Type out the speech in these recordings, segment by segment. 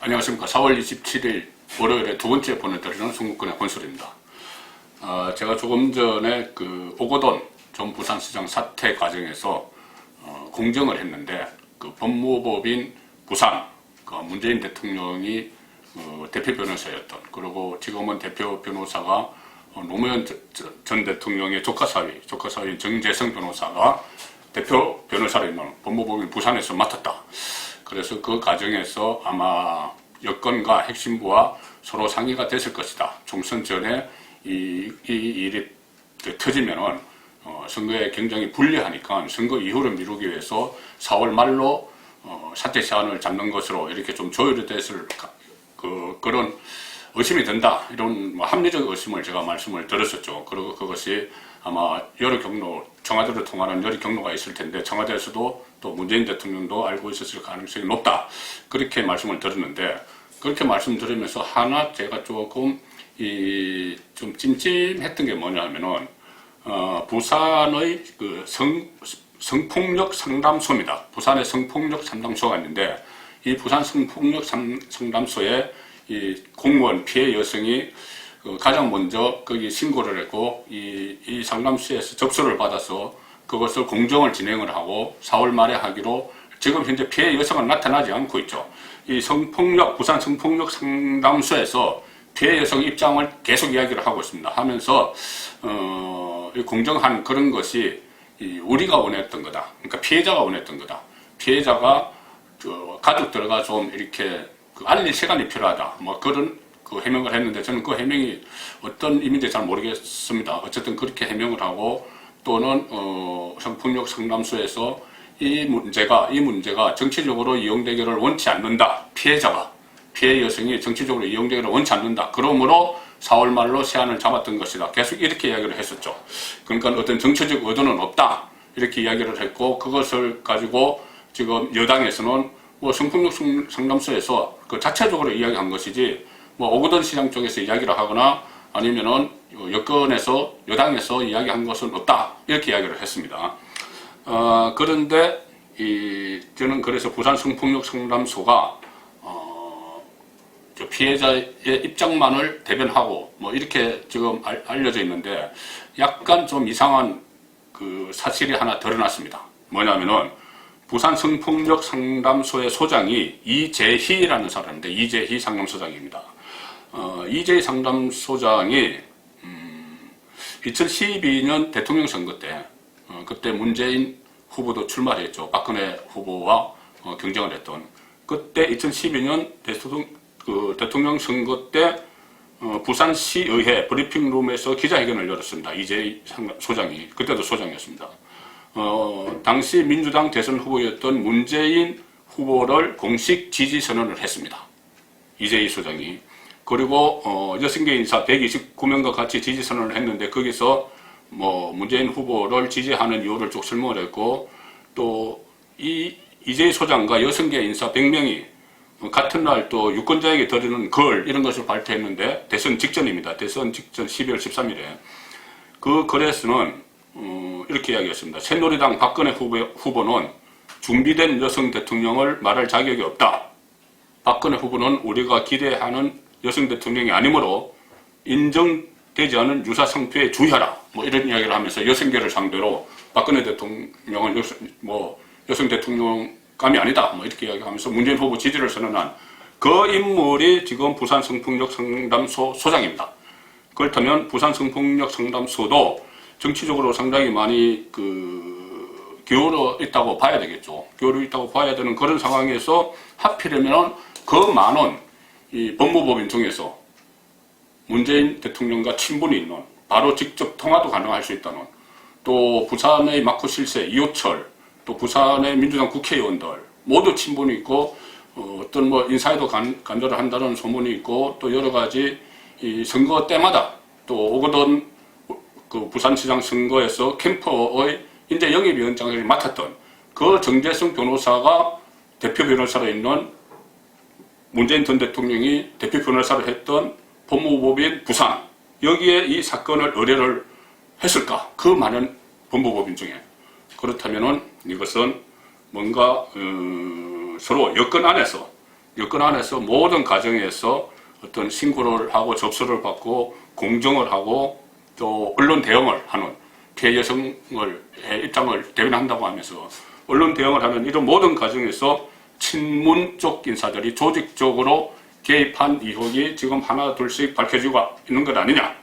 안녕하십니까. 4월 27일 월요일에 두 번째 보내드리는 송국근의 본소리입니다. 제가 조금 전에 오거돈 전 부산시장 사퇴 과정에서 공정을 했는데 법무법인 부산 문재인 대통령이 대표 변호사였던, 그리고 지금은 대표 변호사가 노무현 전 대통령의 조카 사위인 정재성 변호사가 대표 변호사로 있는 법무법인 부산에서 맡았다. 그래서 그 과정에서 아마 여권과 핵심부와 서로 상의가 됐을 것이다. 총선 전에 이 일이 터지면은 선거에 굉장히 불리하니까 선거 이후를 미루기 위해서 4월 말로 사퇴 시한을 잡는 것으로 이렇게 좀 조율이 됐을 그런 의심이 든다. 이런 합리적 의심을 제가 말씀을 드렸었죠. 그리고 그것이 아마 여러 경로, 청와대를 통하는 여러 경로가 있을 텐데 청와대에서도 또 문재인 대통령도 알고 있었을 가능성이 높다. 그렇게 말씀을 드렸는데, 그렇게 말씀드리면서 하나 제가 조금 좀 찜찜했던 게 뭐냐면은 부산의 성폭력 상담소입니다. 부산의 성폭력 상담소가 있는데, 이 부산 성폭력 상담소에 이 공무원 피해 여성이 가장 먼저 거기 신고를 했고, 이 상담소에서 접수를 받아서 그것을 공정을 진행을 하고 4월 말에 하기로, 지금 현재 피해 여성은 나타나지 않고 있죠. 이 부산 성폭력 상담소에서 피해 여성 입장을 계속 이야기를 하고 있습니다. 하면서 공정한 그런 것이 우리가 원했던 거다. 그러니까 피해자가 원했던 거다. 피해자가 가족들과 좀 이렇게 알릴 시간이 필요하다. 뭐 그런 해명을 했는데, 저는 그 해명이 어떤 의미인지 잘 모르겠습니다. 어쨌든 그렇게 해명을 하고, 또는 성폭력 상담소에서 이 문제가 정치적으로 이용되기를 원치 않는다. 피해 여성이 정치적으로 이용되기를 원치 않는다. 그러므로 4월 말로 시한을 잡았던 것이다. 계속 이렇게 이야기를 했었죠. 그러니까 어떤 정치적 의도는 없다. 이렇게 이야기를 했고, 그것을 가지고 지금 여당에서는 성폭력 상담소에서 자체적으로 이야기한 것이지, 오거돈 시장 쪽에서 이야기를 하거나 아니면은 여당에서 이야기한 것은 없다. 이렇게 이야기를 했습니다. 그런데 저는 그래서 부산 성폭력 상담소가 피해자의 입장만을 대변하고 이렇게 지금 알려져 있는데, 약간 좀 이상한 사실이 하나 드러났습니다. 뭐냐면은 부산 성폭력 상담소의 소장이 이재희라는 사람인데, 이재희 상담소장입니다. 이재희 상담소장이 2012년 대통령 선거 때 그때 문재인 후보도 출마를 했죠. 박근혜 후보와 경쟁을 했던, 그때 2012년 대통령 선거 때 부산시의회 브리핑룸에서 기자회견을 열었습니다. 이재희 소장이, 그때도 소장이었습니다. 당시 민주당 대선 후보였던 문재인 후보를 공식 지지 선언을 했습니다. 이재희 소장이. 그리고 6개 인사 129명과 같이 지지 선언을 했는데, 거기서 문재인 후보를 지지하는 이유를 쭉 설명을 했고, 또 이재희 소장과 6개 인사 100명이 같은 날 또 유권자에게 드리는 글, 이런 것을 발표했는데, 대선 직전입니다. 대선 직전 12월 13일에 그 글에서는 이렇게 이야기했습니다. 새누리당 박근혜 후보는 준비된 여성 대통령을 말할 자격이 없다. 박근혜 후보는 우리가 기대하는 여성 대통령이 아니므로 인정되지 않은 유사상표에 주의하라. 이런 이야기를 하면서 6개를 상대로 박근혜 대통령은 여성 대통령감이 아니다. 이렇게 이야기하면서 문재인 후보 지지를 선언한 그 인물이 지금 부산 성폭력 상담소 소장입니다. 그렇다면 부산 성폭력 상담소도 정치적으로 상당히 많이 기울어 있다고 봐야 되겠죠. 기울어 있다고 봐야 되는 그런 상황에서 하필이면 그 많은 이 법무법인 중에서 문재인 대통령과 친분이 있는, 바로 직접 통화도 가능할 수 있다는, 또 부산의 마크 실세 이호철, 또 부산의 민주당 국회의원들 모두 친분이 있고, 어떤 인사에도 간절을 한다는 소문이 있고, 또 여러 가지 이 선거 때마다 또 오거돈 부산시장 선거에서 캠프의 인재 영입위원장을 맡았던 그 정재성 변호사가 대표 변호사로 있는, 문재인 전 대통령이 대표 변호사를 했던 법무법인 부산, 여기에 이 사건을 의뢰를 했을까? 그 많은 법무법인 중에. 그렇다면은 이것은 뭔가 서로 여권 안에서 여권 안에서 모든 과정에서 어떤 신고를 하고 접수를 받고 공정을 하고 또 언론 대응을 하는 피해 여성의 입장을 대변한다고 하면서 언론 대응을 하는 이런 모든 과정에서 친문 쪽 인사들이 조직적으로 개입한 의혹이 지금 하나 둘씩 밝혀지고 있는 것 아니냐.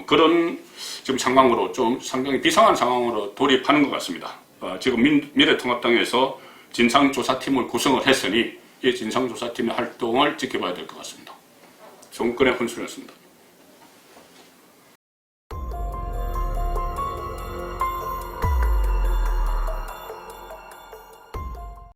그런 지금 상황으로 좀 상당히 비상한 상황으로 돌입하는 것 같습니다. 지금 미래통합당에서 진상조사팀을 구성을 했으니 이 진상조사팀의 활동을 지켜봐야 될 것 같습니다. 정권의 혼선이었습니다.